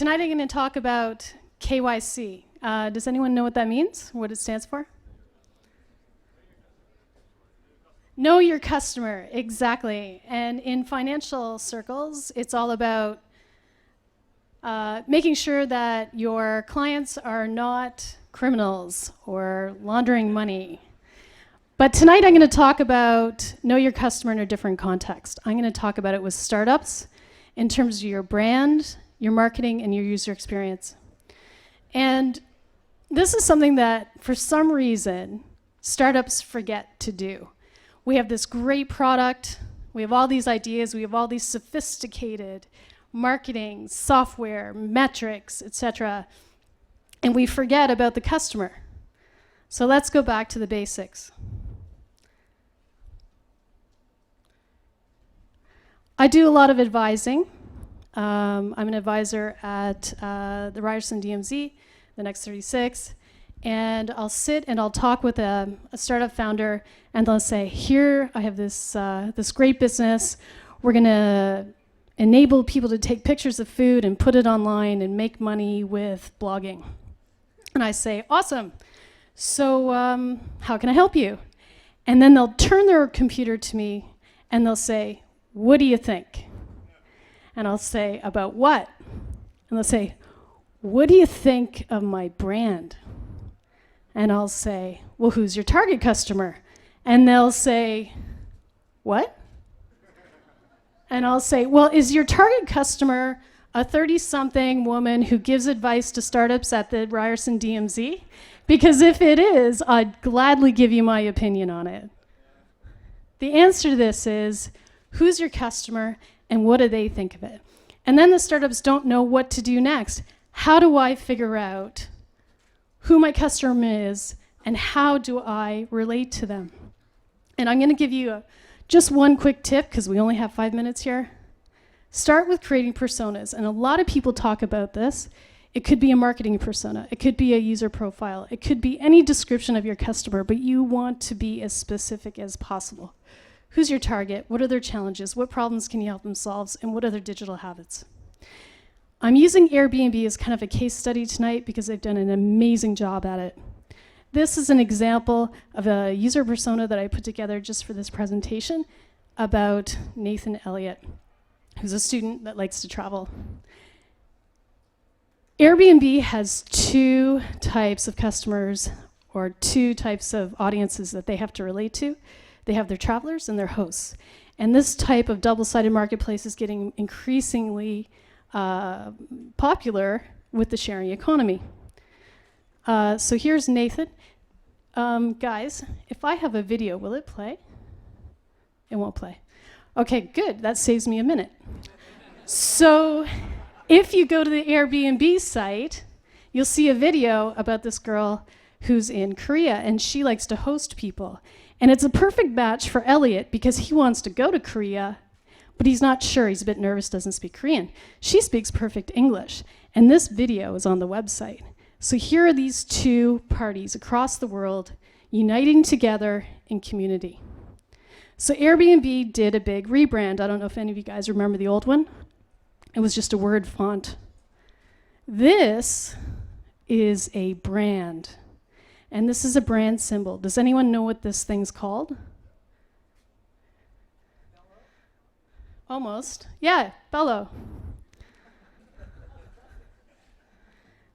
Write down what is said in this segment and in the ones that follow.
Tonight I'm going to talk about KYC. Does anyone know what that means? What it stands for? Know your customer, exactly. And in financial circles, it's all about making sure that your clients are not criminals or laundering money. But tonight I'm going to talk about know your customer in a different context. I'm going to talk about it with startups in terms of your brand, your marketing, and your user experience. And this is something that, for some reason, startups forget to do. We have this great product, we have all these ideas, we have all these sophisticated marketing, software, metrics, etc., and we forget about the customer. So let's go back to the basics. I do a lot of advising. I'm an advisor at the Ryerson DMZ, the Next 36, and I'll sit and I'll talk with a startup founder, and they'll say, here, I have this great business. We're going to enable people to take pictures of food and put it online and make money with blogging. And I say, awesome. So how can I help you? And then they'll turn their computer to me and they'll say, what do you think? And I'll say, about what? And they'll say, what do you think of my brand? And I'll say, well, who's your target customer? And they'll say, what? And I'll say, well, is your target customer a 30-something woman who gives advice to startups at the Ryerson DMZ? Because if it is, I'd gladly give you my opinion on it. The answer to this is, who's your customer and what do they think of it? And then the startups don't know what to do next. How do I figure out who my customer is and how do I relate to them? And I'm going to give you just one quick tip because we only have 5 minutes here. Start with creating personas. And a lot of people talk about this. It could be a marketing persona. It could be a user profile. It could be any description of your customer, but you want to be as specific as possible. Who's your target? What are their challenges? What problems can you help them solve? And what are their digital habits? I'm using Airbnb as kind of a case study tonight because they've done an amazing job at it. This is an example of a user persona that I put together just for this presentation about Nathan Elliott, who's a student that likes to travel. Airbnb has two types of customers or two types of audiences that they have to relate to. They have their travelers and their hosts. And this type of double-sided marketplace is getting increasingly popular with the sharing economy. So here's Nathan. Guys, if I have a video, will it play? It won't play. Okay, good. That saves me a minute. So if you go to the Airbnb site, you'll see a video about this girl who's in Korea, and she likes to host people. And it's a perfect match for Elliot because he wants to go to Korea, but he's not sure. He's a bit nervous, doesn't speak Korean. She speaks perfect English, and this video is on the website. So here are these two parties across the world uniting together in community. So Airbnb did a big rebrand. I don't know if any of you guys remember the old one. It was just a word font. This is a brand. And this is a brand symbol. Does anyone know what this thing's called? Almost. Yeah, bellow.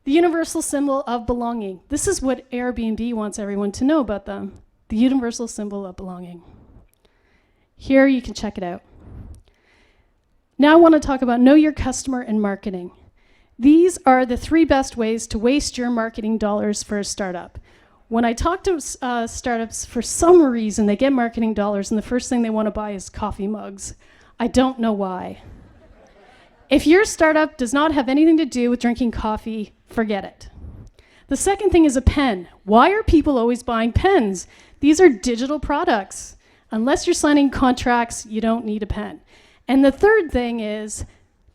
The universal symbol of belonging. This is what Airbnb wants everyone to know about them. The universal symbol of belonging. Here you can check it out. Now I want to talk about know your customer and marketing. These are the 3 best ways to waste your marketing dollars for a startup. When I talk to startups, for some reason, they get marketing dollars and the first thing they want to buy is coffee mugs. I don't know why. If your startup does not have anything to do with drinking coffee, forget it. The second thing is a pen. Why are people always buying pens? These are digital products. Unless you're signing contracts, you don't need a pen. And the third thing is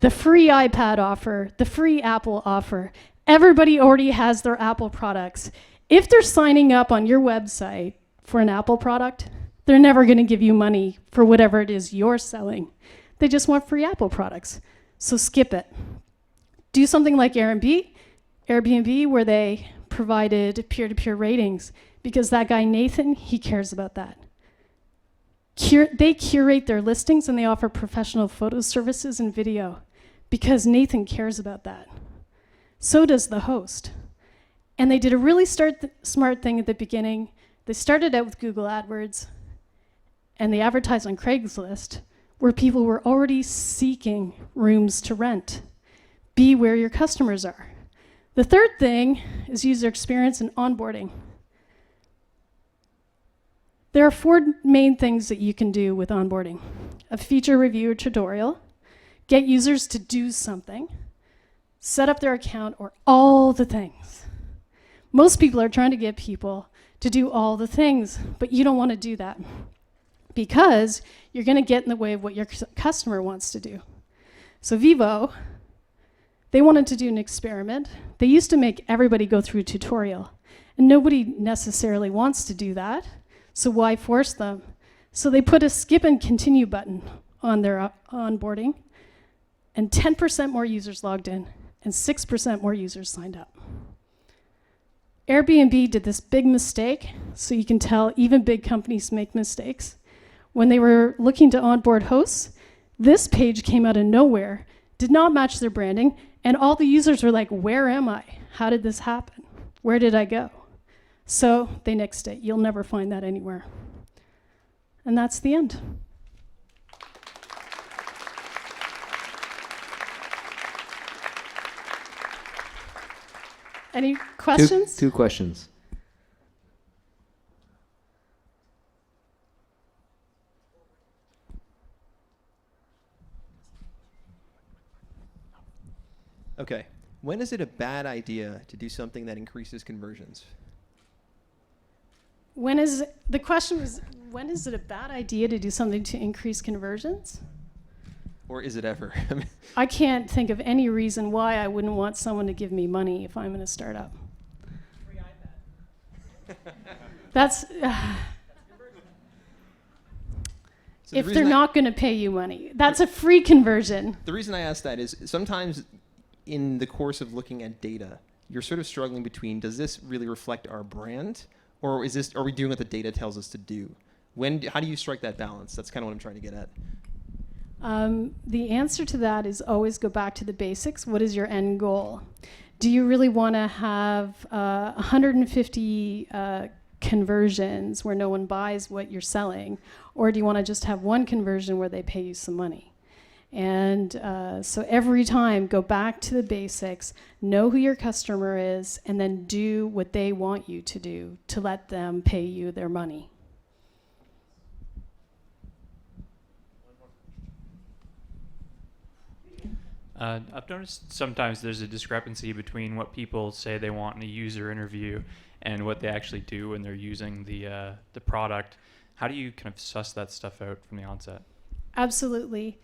the free iPad offer, the free Apple offer. Everybody already has their Apple products. If they're signing up on your website for an Apple product, they're never going to give you money for whatever it is you're selling. They just want free Apple products. So skip it. Do something like Airbnb, where they provided peer-to-peer ratings, because that guy Nathan, he cares about that. They curate their listings and they offer professional photo services and video because Nathan cares about that. So does the host. And they did a really smart thing at the beginning. They started out with Google AdWords and they advertised on Craigslist, where people were already seeking rooms to rent. Be where your customers are. The third thing is user experience and onboarding. There are 4 main things that you can do with onboarding. A feature review or tutorial, get users to do something, set up their account, or all the things. Most people are trying to get people to do all the things, but you don't want to do that because you're going to get in the way of what your customer wants to do. So Vivo, they wanted to do an experiment. They used to make everybody go through a tutorial, and nobody necessarily wants to do that. So why force them? So they put a skip and continue button on their onboarding, and 10% more users logged in, and 6% more users signed up. Airbnb did this big mistake, so you can tell even big companies make mistakes. When they were looking to onboard hosts, this page came out of nowhere, did not match their branding, and all the users were like, where am I? How did this happen? Where did I go? So they nixed it. You'll never find that anywhere. And that's the end. Any questions? Two questions. Okay. When is it a bad idea to do something that increases conversions? The question was, when is it a bad idea to do something to increase conversions? Or is it ever? I can't think of any reason why I wouldn't want someone to give me money if I'm in a startup. Free iPad. That's So if they're not going to pay you money. That's a free conversion. The reason I ask that is sometimes in the course of looking at data, you're sort of struggling between, does this really reflect our brand? Or are we doing what the data tells us to do? How do you strike that balance? That's kind of what I'm trying to get at. The answer to that is always go back to the basics. What is your end goal? Do you really want to have 150 conversions where no one buys what you're selling? Or do you want to just have one conversion where they pay you some money? And so every time, go back to the basics, know who your customer is, and then do what they want you to do to let them pay you their money. I've noticed sometimes there's a discrepancy between what people say they want in a user interview and what they actually do when they're using the product. How do you kind of suss that stuff out from the onset? Absolutely.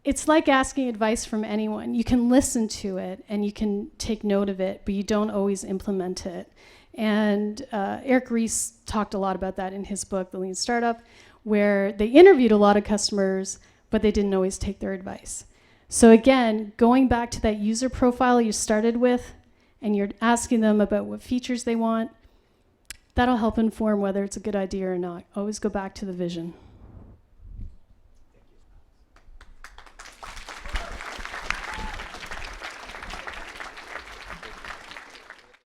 It's like asking advice from anyone. You can listen to it and you can take note of it, but you don't always implement it. And Eric Ries talked a lot about that in his book, The Lean Startup, where they interviewed a lot of customers, but they didn't always take their advice. So again, going back to that user profile you started with, and you're asking them about what features they want, that'll help inform whether it's a good idea or not. Always go back to the vision.